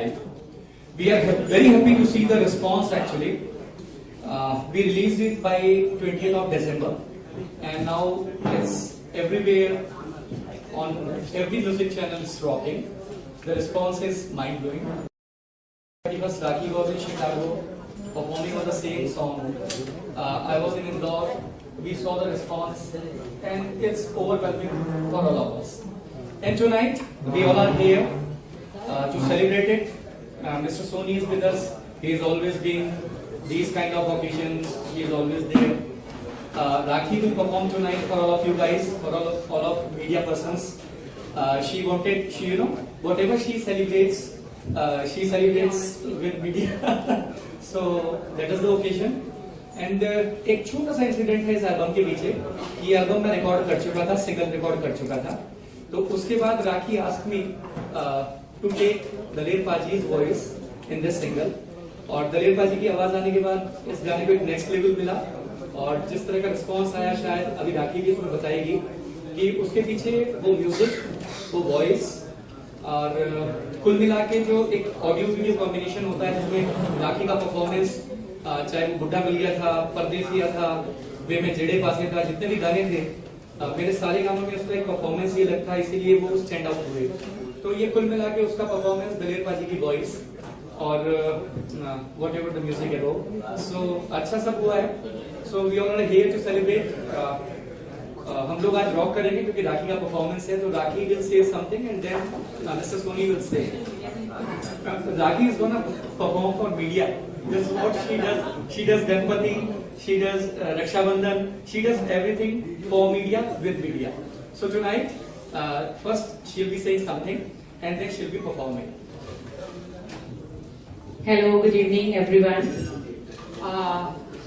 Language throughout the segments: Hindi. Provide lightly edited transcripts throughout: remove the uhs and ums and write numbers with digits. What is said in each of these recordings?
tonight. We are very happy to see the response actually. We released it by 20th of December and now it's everywhere on every music channel is rocking. The response is mind-blowing. Because Rakhi was in Chicago performing on the same song. I was in Indore. We saw the response and it's overwhelming for all of us. And tonight we all are here to celebrate it. Mr. Soni is with us. He has always been these kind of occasions. He is always there. Rakhi will perform tonight for all of you guys, for all of media persons. She whatever she celebrates with media. So that is the occasion. And एक छोटा सा इंसिडेंट है इस एल्बम के पीछे. ये एल्बम मैं रिकॉर्ड कर चुका था, सिंगल रिकॉर्ड कर चुका था. तो उसके बाद Rakhi asked me to take Daler Paaji's voice in this single. और दलेर पाजी की आवाज आने के बाद इस गाने को एक नेक्स्ट लेवल मिला. और जिस तरह का रिस्पॉन्स आया शायद अभी राखी भी तुम्हें बताएगी कि उसके पीछे वो म्यूजिक, वो वॉइस और कुल मिला के जो एक ऑडियो वीडियो कॉम्बिनेशन होता है जिसमें राखी का परफॉर्मेंस, चाहे वो बुड्ढा मिल गया था, परदेसिया था, वे में जेड़े पासे था, जितने भी गाने थे, मेरे सारे गानों में उसका एक परफॉर्मेंस ये लगता है, इसीलिए वो स्टैंड आउट हुए. तो ये कुल मिला के उसका परफॉर्मेंस, दलेर पाजी की वॉइस और वॉट एवर द म्यूजिक है वो, सो अच्छा सब हुआ है. So we are here to celebrate. हम लोग आज रॉक करेंगे क्योंकि राखी का परफॉर्मेंस है. तो Rakhi will say something and then mister Soni will say. Rakhi is gonna perform for media. This is what she does. She does Ganpati, she does Raksha Bandhan, she does everything for media with media. So tonight, first she'll be saying something and then she'll be performing. Hello, good evening everyone.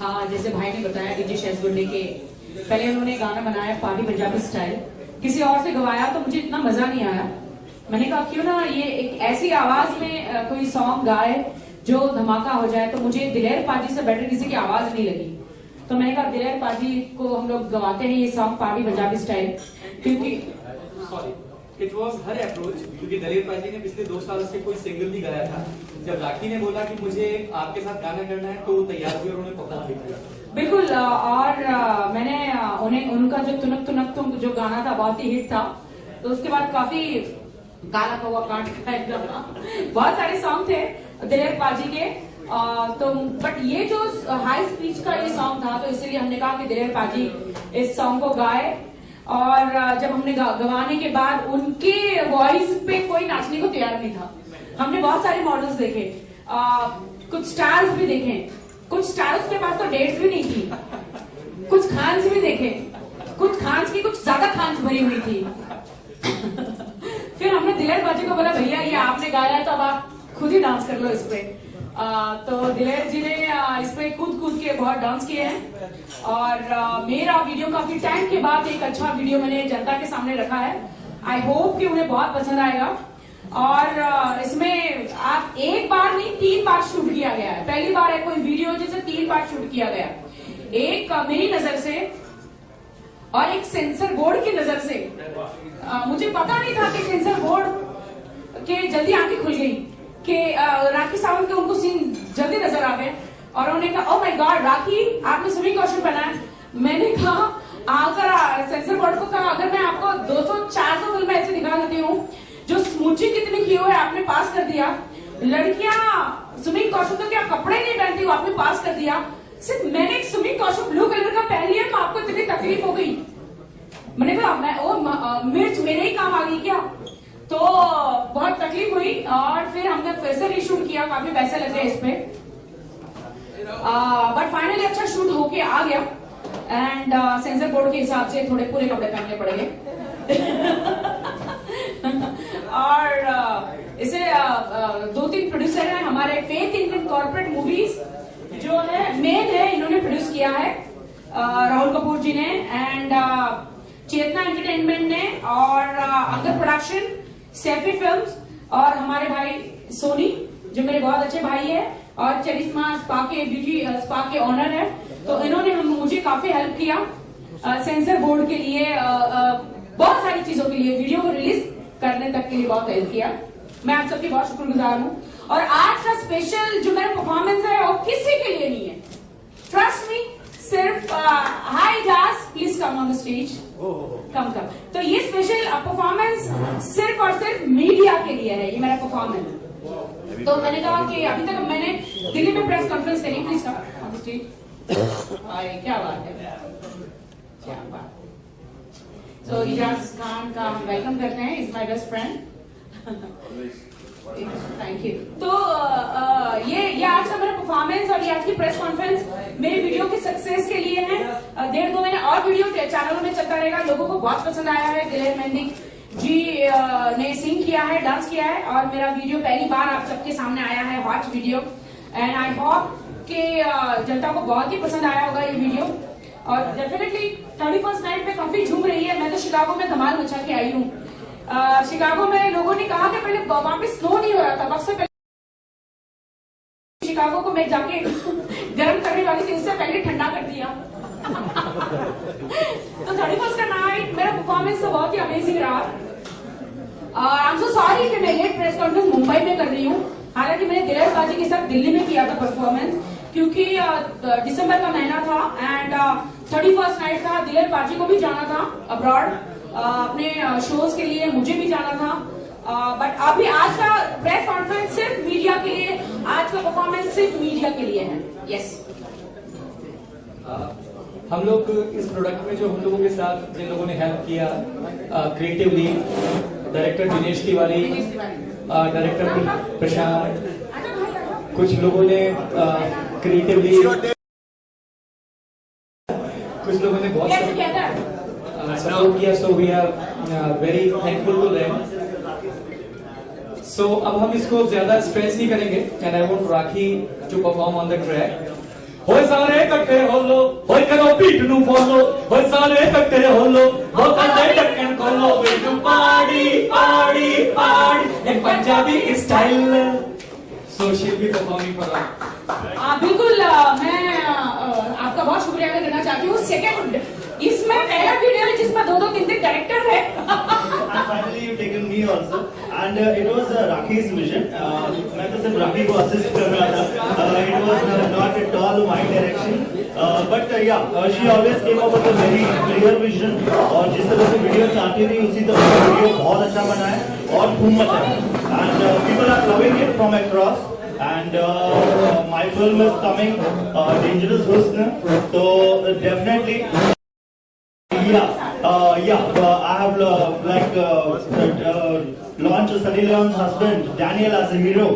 हाँ, जैसे भाई ने बताया डीजे शेजगुंडे के पहले उन्होंने गाना बनाया पार्टी पंजाबी स्टाइल, किसी और से गवाया तो मुझे इतना मजा नहीं आया. मैंने कहा क्यों ना ये एक ऐसी आवाज में कोई सॉन्ग गाए जो धमाका हो जाए. तो मुझे दिलेर पाजी से बेटर किसी की आवाज नहीं लगी. तो मैंने कहा दिलेर पाजी को हम लोग गवाते हैं ये सॉन्ग पार्टी पंजाबी स्टाइल. क्योंकि इट वॉज हर अप्रोच, क्योंकि दलेर पाजी ने पिछले 2 साल से कोई सिंगल नहीं गाया था. जब राखी ने बोला कि मुझे आपके साथ गाना करना है तो वो तैयार हुए और उन्हें परफॉर्म भी किया. बिल्कुल. और मैंने उनका जो तुनक तुनक तुम जो गाना था बहुत ही हिट था. तो उसके बाद काफी काला कौवा काट बहुत सारे सॉन्ग थे दिलेर पाजी के. तो बट ये जो हाई स्पीच का ये सॉन्ग था तो इसीलिए हमने कहा कि दिलेर पाजी इस सॉन्ग को गाए. और जब हमने गवाने के बाद उनके वॉइस पे कोई नाचने को तैयार नहीं था. हमने बहुत सारे मॉडल्स देखे, कुछ स्टार्स भी देखे, कुछ स्टार्स के पास तो डेट्स भी नहीं थी, कुछ खान्स भी देखे, कुछ खान्स की कुछ ज्यादा खान्स भरी हुई थी. फिर हमने दिलेर पाजी को बोला भैया ये आपने गाया है तो अब आप खुद ही डांस कर लो इस पे. तो दिलेर जी ने इस पे कूद कूद के बहुत डांस किए हैं. और मेरा वीडियो काफी टाइम के बाद एक अच्छा वीडियो मैंने जनता के सामने रखा है. आई होप कि उन्हें बहुत पसंद आएगा. और इसमें आप एक बार नहीं 3 बार शूट किया गया है. पहली बार है कोई वीडियो जिसे 3 बार शूट किया गया. एक मेरी नजर से और एक सेंसर बोर्ड की नजर से. मुझे पता नहीं था कि सेंसर बोर्ड के जल्दी आंखें खुल गई कि राखी सावंत के उनको सीन जल्दी नजर आ गए. और उन्होंने कहा ओह माय गॉड राखी आपने स्विमिंग कॉस्ट्यूम पहना है. मैंने कहा अगर सेंसर बोर्ड को कहा अगर मैं आपको 200-400 फिल्में ऐसे दिखा देती हूँ जो स्मूचिंग कितनी की हुई है आपने पास कर दिया. लड़कियां स्विमिंग कॉस्ट्यूम तो क्या कपड़े नहीं पहनती वो आपने पास कर दिया. सिर्फ मैंने एक स्विमिंग कॉस्ट्यूम ब्लू कलर का पहन लिया तो आपको इतनी तकलीफ हो गई. मैंने कहा मिर्च मेरे ही काम आ गई क्या. तो बहुत तकलीफ हुई और फिर हमने फिर से रीशूट किया. काफी पैसे लगे इस पे बट फाइनली अच्छा शूट होके आ गया. एंड सेंसर बोर्ड के हिसाब से थोड़े पूरे कपड़े पहनने पड़ गए. और इसे 2-3 प्रोड्यूसर हैं हमारे फेथ इंडियन कॉर्पोरेट मूवीज जो है मेन है इन्होंने प्रोड्यूस किया है. राहुल कपूर जी ने एंड चेतना एंटरटेनमेंट ने और अंगद प्रोडक्शन, सैफी फिल्म्स और हमारे भाई सोनी जो मेरे बहुत अच्छे भाई है और चरिश्मा स्पा के ब्यूटी स्पा के ऑनर है. तो इन्होंने मुझे काफी हेल्प किया सेंसर बोर्ड के लिए, बहुत सारी चीजों के लिए, वीडियो को रिलीज करने तक के लिए बहुत हेल्प किया. मैं आप सबकी बहुत शुक्रगुजार हूँ. और आज का स्पेशल जो मेरा परफॉर्मेंस है वो किसी के लिए नहीं है, ट्रस्ट मी, सिर्फ हाय जास please come on the stage, come. तो ये स्पेशल परफॉर्मेंस सिर्फ और सिर्फ मीडिया के लिए है, ये मेरा परफॉर्मेंस। तो मैंने कहा कि अभी तक मैंने दिल्ली में प्रेस कॉन्फ्रेंस करी, please come on the stage. क्या बात है, क्या बात। सो इजाज खान का हम वेलकम करते हैं, is my best friend. Thank you. तो ये आज का मेरा परफॉर्मेंस और ये आज की प्रेस कॉन्फ्रेंस मेरी वीडियो की सक्सेस के लिए है। 1.5-2 महीने और वीडियो चैनलों में चलता रहेगा, लोगों को बहुत पसंद आया है। दिलेर मेहंदी जी ने सिंग किया है, डांस किया है और मेरा वीडियो पहली बार आप सबके सामने आया है, watch video, and I hope कि जनता को बहुत ही पसंद आया होगा ये वीडियो। और डेफिनेटली 31st नाइट पे काफी झूम रही है। मैं तो शिकागो में धमाल मचा के आई हूँ। शिकागो में लोगों ने कहा कि पहले वहां पे स्नो नहीं हो रहा था, वक्त से पहले शिकागो को मैं जाके गर्म करने वाली थी, उससे पहले ठंडा कर दिया। तो 31st का नाइट मेरा परफॉर्मेंस तो बहुत ही अमेजिंग रहा। आई एम सो सॉरी कि मैं ये प्रेस कॉन्फ्रेंस मुंबई में कर रही हूँ, हालांकि मैंने दिलेर बाजी के साथ दिल्ली में किया था परफॉर्मेंस, क्योंकि दिसंबर का महीना था एंड 31st नाइट था। दिलेर बाजी को भी जाना था अब्रॉड अपने शोज के लिए, मुझे भी जाना था। बट अभी आज का प्रेस कॉन्फ्रेंस सिर्फ मीडिया के लिए, आज का परफॉर्मेंस सिर्फ मीडिया के लिए है। यस। हम लोग इस प्रोडक्ट में जो हम लोगों के साथ जिन लोगों ने हेल्प किया, creatively director Dinesh Tiwari, director Prashant, कुछ लोगों ने क्रिएटिवली, कुछ लोगों ने बहुत सपोर्ट किया, so we are very thankful to them. सो अब हम इसको ज्यादा स्ट्रेस नहीं करेंगे and I want Rakhi to perform on the track. होए सारे इकट्ठे हो लो, होए करो बीट नु फॉलो, होए सारे इकट्ठे हो लो, हो कंधे ढक्कन खोलो, way to party party party in Punjabi style. So she will be performing for us. बिल्कुल, मैं आपका बहुत शुक्रिया अदा करना चाहती हूँ। सेकंड, इसमें पहला वीडियो है जिसमें 2-2-3 कैरेक्टर है। Finally, you've taken me also, and it was Rakhi's vision. मैं तो सिर्फ राखी को असिस्ट कर रहा था. It was not at all my direction. But yeah, she always came up with a very clear vision. और जिस तरह से वीडियो चाहती थी उसी तरह से वीडियो बहुत अच्छा बना है और धूम मचा है. And people are loving it from across. And my film is coming, Dangerous Husn. So definitely. I have launched Sunny Leon's husband Daniel as a hero.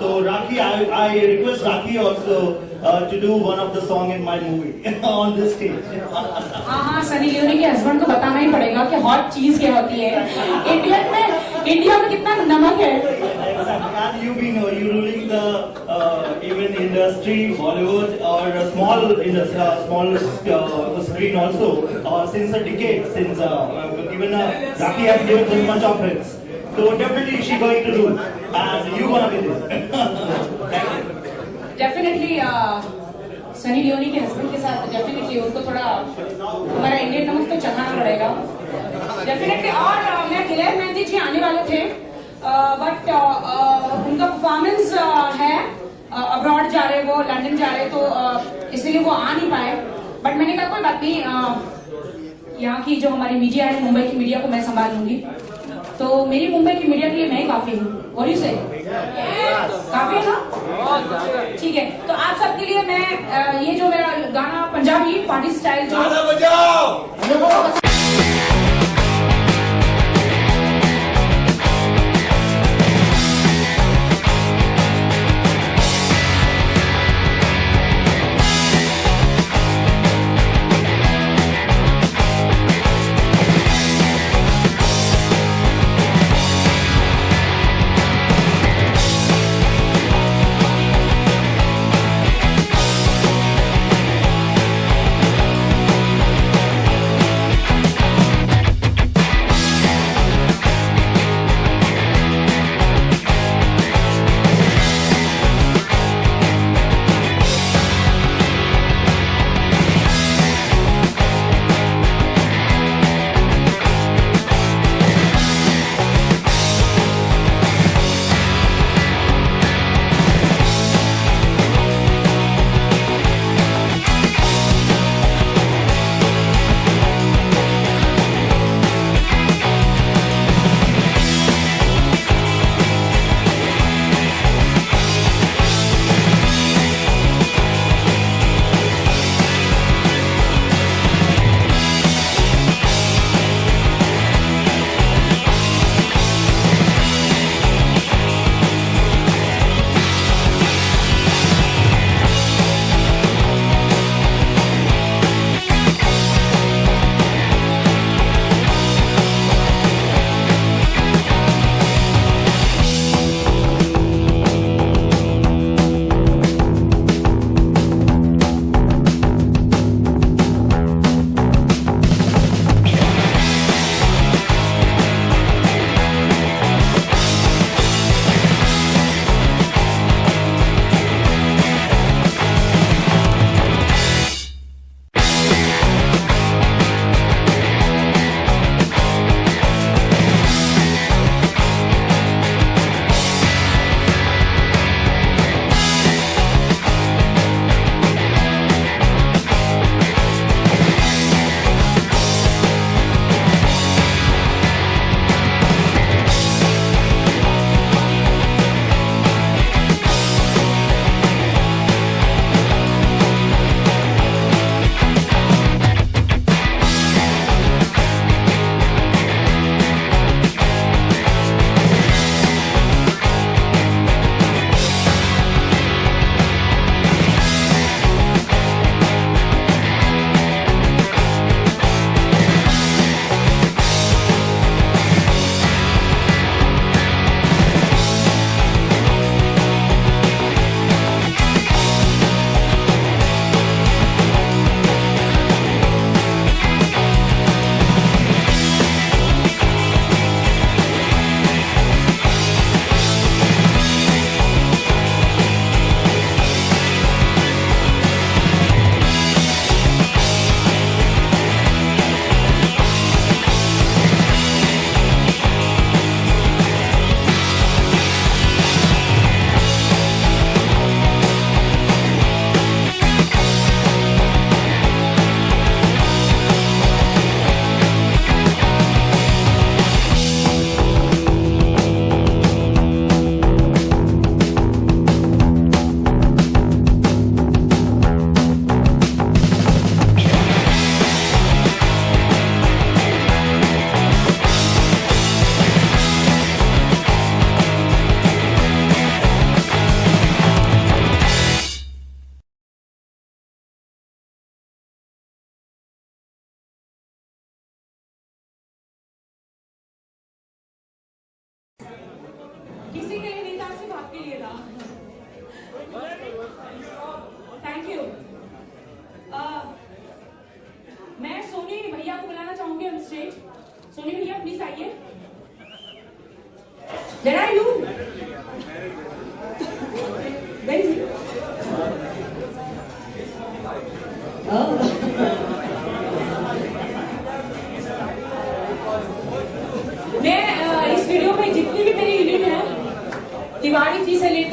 So Rakhi, I request Rakhi also to do one of the song in my movie on this stage. हाँ, सनी लियोनी के हस्बैंड को बताना ही पड़ेगा कि हॉट चीज क्या होती है। इंडिया में कितना नमक है। And you ruling the even industry, Bollywood or small screen also since a decade. Since even Rakhi has given this much of hits, so definitely she going to do, and you gonna be there. Definitely Sunny Leone के हस्बैंड के साथ डेफिनेटली उनको थोड़ा हमारा इंडियन नमक तो चखाना पड़ेगा डेफिनेटली। और मैं दिलेर मेहंदी जी आने वाले थे, बट उनका परफॉर्मेंस है, अब्रॉड जा रहे, वो लंदन जा रहे, तो इसलिए वो आ नहीं पाए। बट मैंने कहा कोई बात नहीं, यहाँ की जो हमारी मीडिया है, मुंबई की मीडिया को मैं संभाल लूंगी। तो मेरी मुंबई की मीडिया के लिए मैं ही काफी हूँ। और यू से काफी है ना? ठीक है, तो आप सबके लिए मैं ये जो मेरा गाना पंजाबी पार्टी स्टाइल जो लोगों को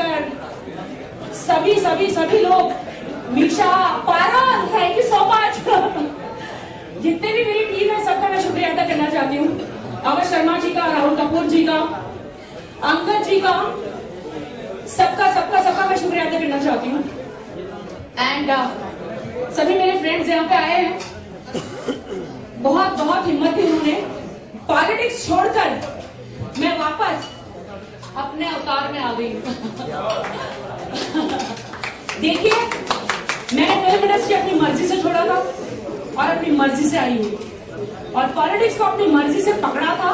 शेखर, सभी सभी सभी लोग, मीशा, पारल, थैंक यू सो मच। जितने भी मेरी टीम है सबका मैं शुक्रिया अदा करना चाहती हूँ। अमर शर्मा जी का, राहुल कपूर जी का, अंगद जी का, सबका सबका सबका मैं शुक्रिया अदा करना चाहती हूँ। एंड सभी मेरे फ्रेंड्स यहाँ पे आए हैं, बहुत बहुत हिम्मत दी उन्होंने। पॉलिटिक्स छोड़कर मैं वापस अपने अवतार में आ गई हूँ। देखिए, मैंने फिल्म इंडस्ट्री अपनी मर्जी से छोड़ा था और अपनी मर्जी से आई हूँ, और पॉलिटिक्स को अपनी मर्जी से पकड़ा था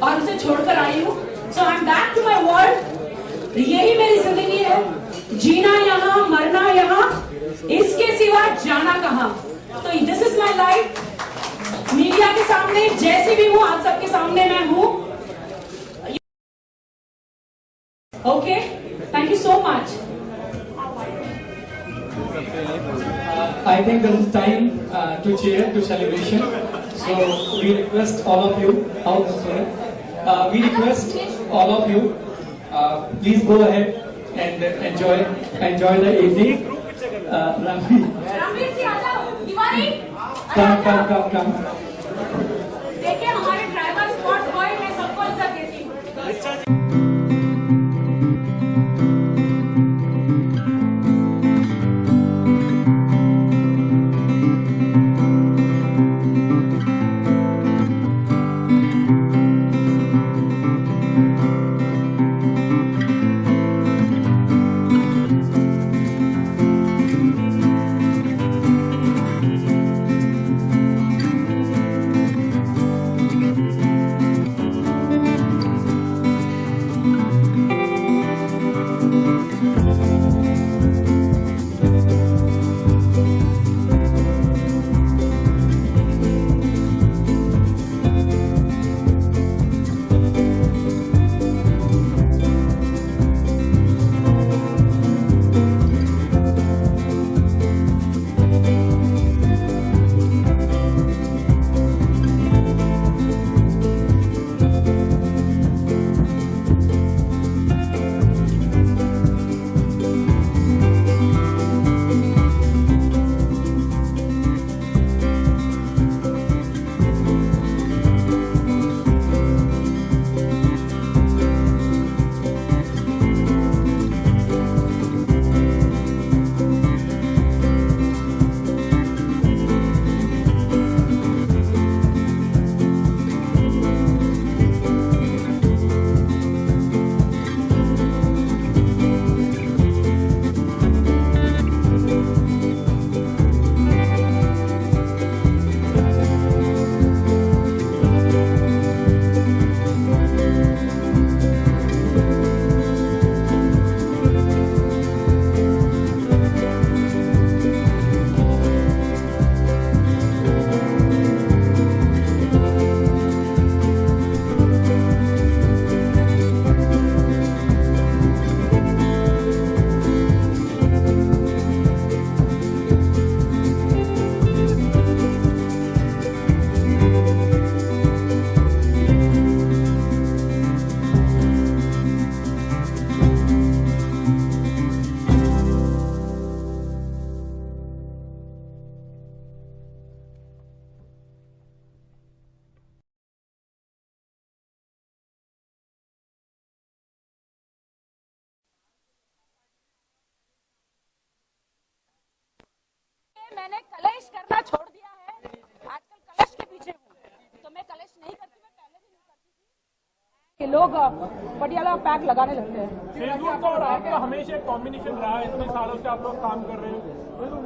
और उसे छोड़कर आई हूँ। So I am back to my world. यही मेरी जिंदगी है, जीना यहाँ, मरना यहाँ, इसके सिवा जाना कहाँ। तो this is my life. Media के सामने जैसी भी हूँ, आप सबके सामने मैं हूँ। Okay, thank you so much. I think there is time to cheer, to celebration. So we request all of you. We request all of you. Please go ahead and enjoy the evening. Ramveer, Ramveer ji आ जाओ, तिवारी come. देखिए, हमारे ड्राइवर स्पॉट बॉय, मैं सबको इज्जत देती हूँ। मैंने कलेश करना छोड़ दिया है, आजकल कलेश के पीछे हूँ, तो मैं कलेश नहीं करती, मैं पहले भी नहीं करती थी। ये लोग पटियाला पैक लगाने लगते हैं। फेसबुक और आपका हमेशा एक कॉम्बिनेशन रहा है, इतने सालों से आप लोग काम कर रहे हैं।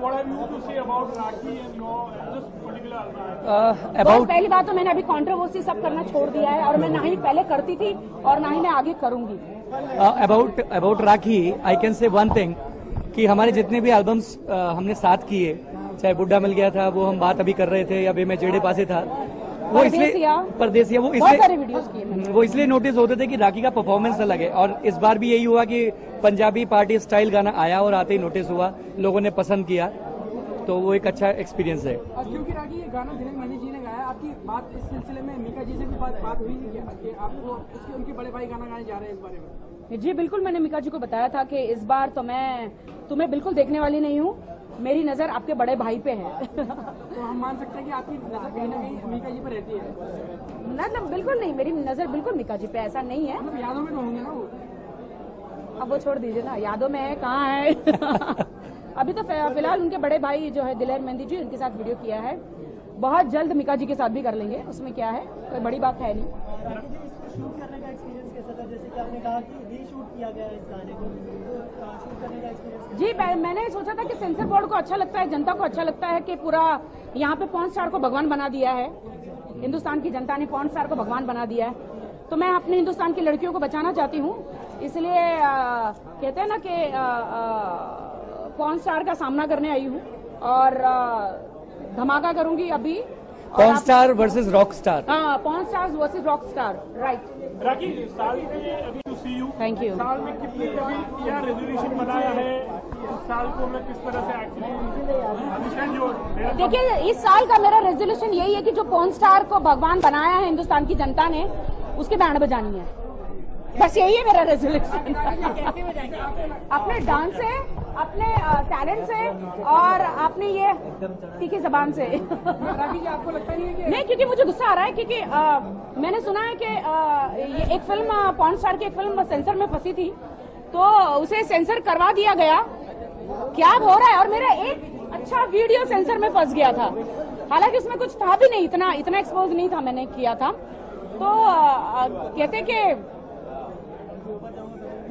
What have you to say about Rakhi and your this particular album? बहुत पहली बात तो मैंने अभी कंट्रोवर्सी सब करना छोड़ दिया है, और मैं ना ही पहले करती थी और ना ही मैं आगे करूंगी। About Rakhi, I can say one thing कि हमारे जितने भी एल्बम्स हमने साथ किए, चाहे बुड्ढा मिल गया था, वो हम बात अभी कर रहे थे, या बे मैं जेड़े पासे था, वो इसलिए परदेसिया, वो इसलिए नोटिस होते थे कि राखी का परफॉर्मेंस अलग है। और इस बार भी यही हुआ कि पंजाबी पार्टी स्टाइल गाना आया और आते ही नोटिस हुआ, लोगों ने पसंद किया, तो वो एक अच्छा एक्सपीरियंस है। क्योंकि राखी ये गाना दिनेश मांझी जी ने गाया, आपकी बात इस सिलसिले में मीका जी से भी बात हुई कि आपको उनके बड़े भाई गाना गाने जा रहे हैं इस बारे में? जी बिल्कुल, मैंने मीका जी को बताया था कि इस बार तो मैं तुम्हें बिल्कुल देखने वाली नहीं हूँ, मेरी नजर आपके बड़े भाई पे है। तो हम मान सकते हैं कि आपकी कहीं ना कहीं मीका जी पर रहती है। मतलब बिल्कुल नहीं, मेरी नजर बिल्कुल मीका जी पे, ऐसा नहीं है। मतलब यादों में तो होंगे ना वो। अब वो छोड़ दीजिए ना, यादों में है कहाँ है। अभी तो फिलहाल उनके बड़े भाई जो है दिलेर मेहंदी जी, उनके साथ वीडियो किया है। बहुत जल्द मीका जी के साथ भी कर लेंगे, उसमें क्या है, कोई बड़ी बात है नहीं। शूट करने का एक्सपीरियंस कैसा था? जैसे कि आपने कहा कि रीशूट किया गया है इस गाने को, तो शूट करने का एक्सपीरियंस। जी मैंने सोचा था कि सेंसर बोर्ड को अच्छा लगता है, जनता को अच्छा लगता है कि पूरा यहाँ पे पॉर्न स्टार को भगवान बना दिया है। हिंदुस्तान की जनता ने पॉर्न स्टार को भगवान बना दिया है, तो मैं अपने हिंदुस्तान की लड़कियों को बचाना चाहती हूँ, इसलिए कहते हैं ना कि पॉर्न स्टार का सामना करने आई हूँ और धमाका करूंगी अभी। Porn star versus rock star. हाँ, porn star versus rock star, right. Rakhi, साल में अभी to see you, thank you. साल में कितनी अभी क्या रेजोल्यूशन बनाया है इस साल को, मैं किस तरह से एक्चुअली। देखिए, इस साल का मेरा रेजोल्यूशन यही है कि जो पॉर्न स्टार को भगवान बनाया है हिंदुस्तान की जनता ने, उसकी बैंड बजानी है, बस यही है मेरा रेजोल्यूशन। अपने डांस से, अपने टैलेंट से और अपनी ये तीखी जबान से। आपको लगता नहीं है कि नहीं, क्योंकि मुझे गुस्सा आ रहा है, क्योंकि मैंने सुना है कि ये एक फिल्म पॉर्न स्टार की एक फिल्म सेंसर में फंसी थी, तो उसे सेंसर करवा दिया गया। क्या हो रहा है? और मेरा एक अच्छा वीडियो सेंसर में फंस गया था, हालांकि उसमें कुछ था भी नहीं, इतना एक्सपोज नहीं था मैंने किया था। तो कहते कि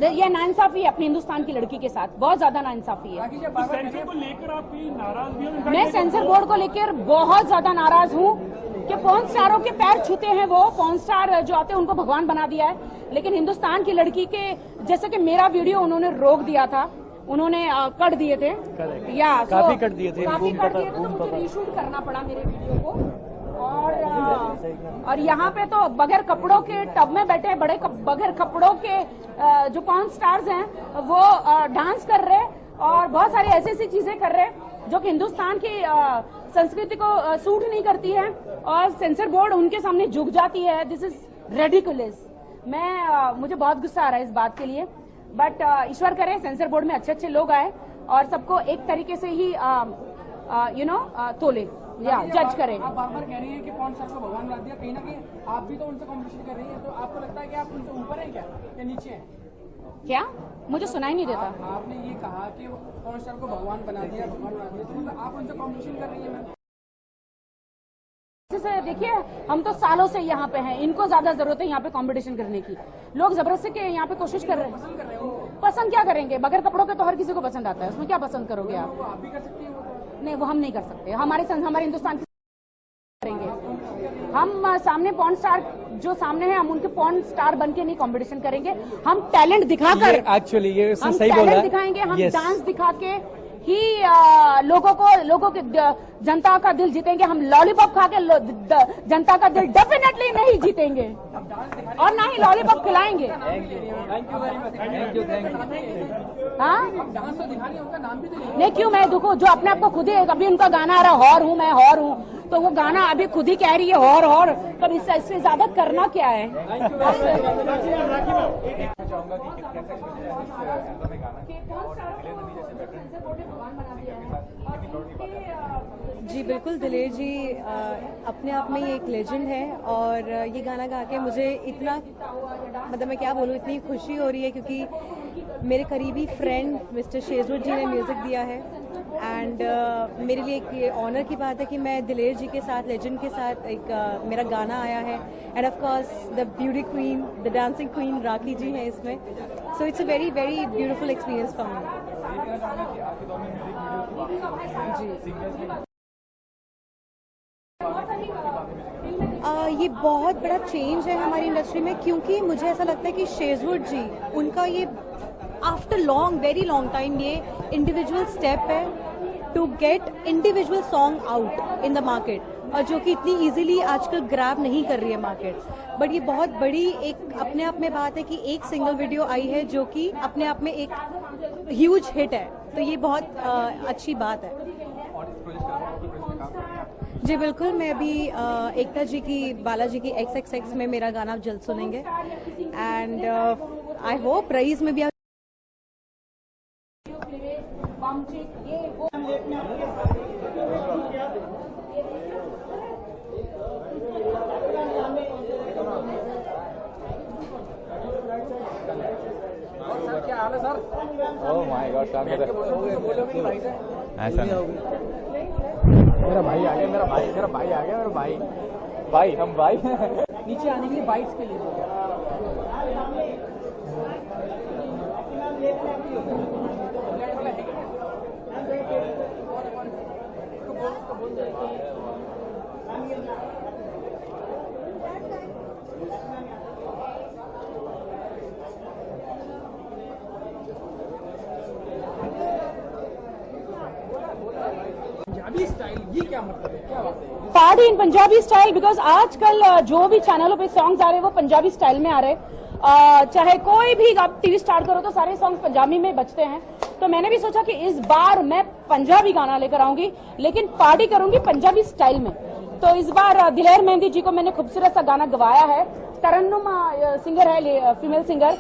ये नाइंसाफी है अपने हिंदुस्तान की लड़की के साथ, बहुत ज्यादा नाइंसाफी है। सेंसर को लेकर आप नाराज भी हो? मैं सेंसर बोर्ड को लेकर बहुत ज्यादा नाराज हूँ कि पॉर्न स्टारों के पैर छूते हैं वो। पॉर्न स्टार जो आते हैं उनको भगवान बना दिया है, लेकिन हिंदुस्तान की लड़की के, जैसे कि मेरा वीडियो उन्होंने रोक दिया था, उन्होंने कट दिए थे, या काफी कट दिए थे, काफी कट दिए थे, तो मुझे रीशूट करना पड़ा मेरे वीडियो को। और यहाँ पे तो बगैर कपड़ों के टब में बैठे बगैर कपड़ों के जो पॉर्न स्टार्स हैं वो डांस कर रहे और बहुत सारी ऐसी चीजें कर रहे जो कि हिंदुस्तान की संस्कृति को सूट नहीं करती है, और सेंसर बोर्ड उनके सामने झुक जाती है। This is ridiculous. मुझे बहुत गुस्सा आ रहा है इस बात के लिए, बट ईश्वर करे सेंसर बोर्ड में अच्छे लोग आए और सबको एक तरीके से ही तोले या जज करें। आप बार बार कह रही हैं कि पॉर्न स्टार को भगवान बना दिया, कहीं ना कहीं आप भी तो उनसे कॉम्पिटिशन कर रही हैं, तो आपको लगता है कि आप उनसे ऊपर हैं क्या या नीचे हैं? क्या? मुझे सुनाई नहीं देता। आपने ये कहा कि पॉर्न स्टार को भगवान बना दिया, तो मतलब आप उनसे कॉम्पिटिशन कर रही हैं। जैसे देखिए, हम तो सालों से यहाँ पे हैं, इनको ज्यादा जरूरत है यहाँ पे कंपटीशन करने की। लोग जबरदस्ती के यहाँ पे कोशिश कर रहे हैं। पसंद क्या करेंगे? बगैर कपड़ों के तो हर किसी को पसंद आता है, उसमें क्या पसंद करोगे आप? आप भी कर सकती हैं। नहीं, वो हम नहीं कर सकते। हमारे हिंदुस्तान की करेंगे हम सामने पॉर्न स्टार जो सामने है, हम उनके पॉर्न स्टार बन के नहीं कंपटीशन करेंगे। हम टैलेंट दिखाकर, एक्चुअली ये हम सही बोला टैलेंट है। दिखाएंगे, हम Yes. डांस दिखा के ही लोगों के जनता का दिल जीतेंगे। हम लॉलीपॉप खा के जनता का दिल डेफिनेटली नहीं जीतेंगे, और ना ही लॉलीपॉप खिलाएंगे। हाँ, डांस तो दिखा रही है, उनका नाम भी तो नहीं, क्यों मैं दुखू? जो अपने आप को खुद ही, अभी उनका गाना आ रहा है हॉर हूँ मैं, हॉर हूँ, तो वो गाना अभी खुद ही कह रही है हॉर, तो इससे ज्यादा करना क्या है? जी बिल्कुल, दिलेर जी अपने आप में ये एक लेजेंड है, और ये गाना गा के मुझे इतना, मतलब मैं क्या बोलूँ, इतनी खुशी हो रही है क्योंकि मेरे करीबी फ्रेंड मिस्टर शेजवुड जी ने म्यूज़िक दिया है। एंड मेरे लिए एक ये ऑनर की बात है कि मैं दिलेर जी के साथ, लेजेंड के साथ एक मेरा गाना आया है। And of course the beauty queen, the dancing queen Rakhi ji है इसमें। So it's a very very beautiful experience for me. ये बहुत बड़ा चेंज है हमारी इंडस्ट्री में, क्योंकि मुझे ऐसा लगता है कि शेजवुड जी, उनका ये after long, very long time, ये इंडिविजुअल स्टेप है to get individual song out in the market, और जो कि इतनी इजीली आजकल ग्रैब नहीं कर रही है मार्केट। बट ये बहुत बड़ी एक अपने आप में बात है कि एक सिंगल वीडियो आई है जो कि अपने आप में एक ह्यूज हिट है, तो ये बहुत अच्छी बात है। जी बिल्कुल, मैं अभी एकता जी की, बालाजी की XXX में मेरा गाना आप जल्द सुनेंगे। एंड आई होप रईस में भी आप क्या हाल है sir? Oh my God sir बोलोगे भाई से? ऐसा नहीं। मेरा भाई आ गया, मेरा भाई आ गया, मेरा भाई। भाई हम भाई नीचे आने के लिए बाइट्स के लिए पंजाबी स्टाइल, ये क्या मतलब है, क्या बात है? Party in Punjabi style because आजकल जो भी चैनलों पे सॉन्ग्स आ रहे हैं वो पंजाबी स्टाइल में आ रहे हैं। चाहे कोई भी आप टीवी स्टार्ट करो तो सारे सॉन्ग पंजाबी में बजते हैं। तो मैंने भी सोचा कि इस बार मैं पंजाबी गाना लेकर आऊंगी, लेकिन पार्टी करूंगी पंजाबी स्टाइल में। तो इस बार दिलेर मेहंदी जी को मैंने खूबसूरत सा गाना गवाया है। तरन्नुम सिंगर है, फीमेल सिंगर,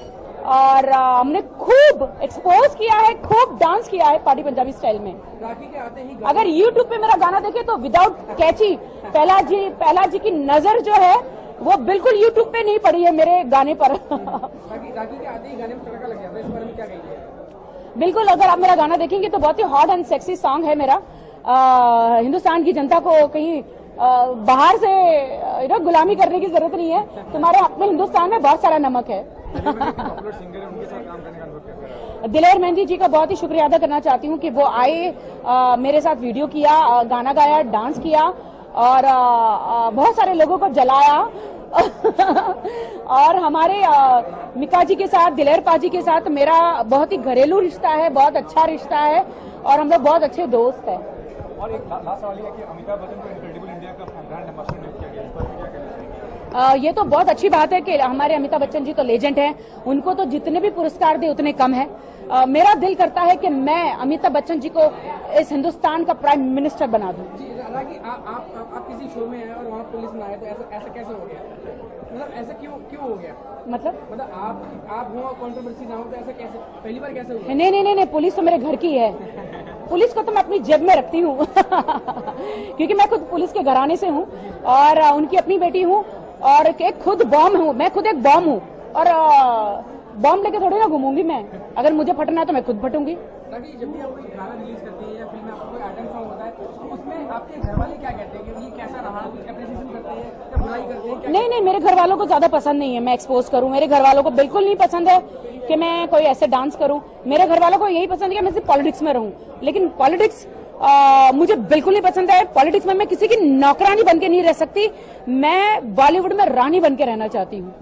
और हमने खूब एक्सपोज किया है, खूब डांस किया है पार्टी पंजाबी स्टाइल में। राखी के आते ही अगर YouTube पे मेरा गाना देखे तो विदाउट कैची पहला जी की नजर जो है वो बिल्कुल YouTube पे नहीं पड़ी है मेरे गाने पर। राखी के आते ही गाने में तड़का लग जाता है, इस बारे में क्या कहेंगे? बिल्कुल, अगर आप मेरा गाना देखेंगे तो बहुत ही हॉट एंड सेक्सी सॉन्ग है मेरा। हिंदुस्तान की जनता को कहीं बाहर से गुलामी करने की जरूरत नहीं है। तुम्हारे अपने हिंदुस्तान में बहुत सारा नमक है। दिलेर मेहंदी जी का बहुत ही शुक्रिया अदा करना चाहती हूँ कि वो आए, मेरे साथ वीडियो किया, गाना गाया, डांस किया और बहुत सारे लोगों को जलाया। और हमारे मिका जी के साथ, दिलेर पाजी के साथ मेरा बहुत ही घरेलू रिश्ता है, बहुत अच्छा रिश्ता है और हम लोग बहुत अच्छे दोस्त हैं। और एक लास्ट सवाल है कि अमिताभ बच्चन को इनक्रेडिबल इंडिया का ब्रांड एम्बेसडर नियुक्त किया गया, इस पर क्या कहना चाहिए? ये तो बहुत अच्छी बात है कि हमारे अमिताभ बच्चन जी तो लेजेंड हैं, उनको तो जितने भी पुरस्कार दे उतने कम है। मेरा दिल करता है कि मैं अमिताभ बच्चन जी को इस हिंदुस्तान का प्राइम मिनिस्टर बना दूं। जी राखी, आप किसी शो में आए और वहाँ पुलिस में आए तो ऐसा कैसे हो गया? मतलब ऐसा क्यों हो गया? मतलब आप हो, कंट्रोवर्सी ना हो तो ऐसा कैसे, पहली बार कैसे हुआ? नहीं, पुलिस तो मेरे घर की है। पुलिस को तो मैं अपनी जेब में रखती हूँ क्योंकि मैं खुद पुलिस के घराने से हूँ और उनकी अपनी बेटी हूँ और एक खुद बॉम्ब हूँ। मैं खुद एक बॉम्ब हूँ और बॉम्ब लेके थोड़ी ना घूमूंगी मैं। अगर मुझे फटना है तो मैं खुद फटूंगी। ताकि जब भी आप कोई गाना रिलीज करते हैं या फिल्म में आपको कोई आइटम सॉन्ग होता है तो उसमें आपके घर वाले क्या कहते हैं कि ये कैसा रहा, कुछ एप्रिसिएशन करते हैं या बुराई करते हैं? नहीं, मेरे घर वालों को ज्यादा पसंद नहीं है मैं एक्सपोज करूं। मेरे घर वालों को बिल्कुल नहीं पसंद है कि मैं कोई ऐसे डांस करूं। मेरे घर वालों को यही पसंद है कि मैं सिर्फ पॉलिटिक्स में रहूं, लेकिन पॉलिटिक्स मुझे बिल्कुल नहीं पसंद है। पॉलिटिक्स में मैं किसी की नौकरानी बन के नहीं रह सकती, मैं बॉलीवुड में रानी बन के रहना चाहती हूँ।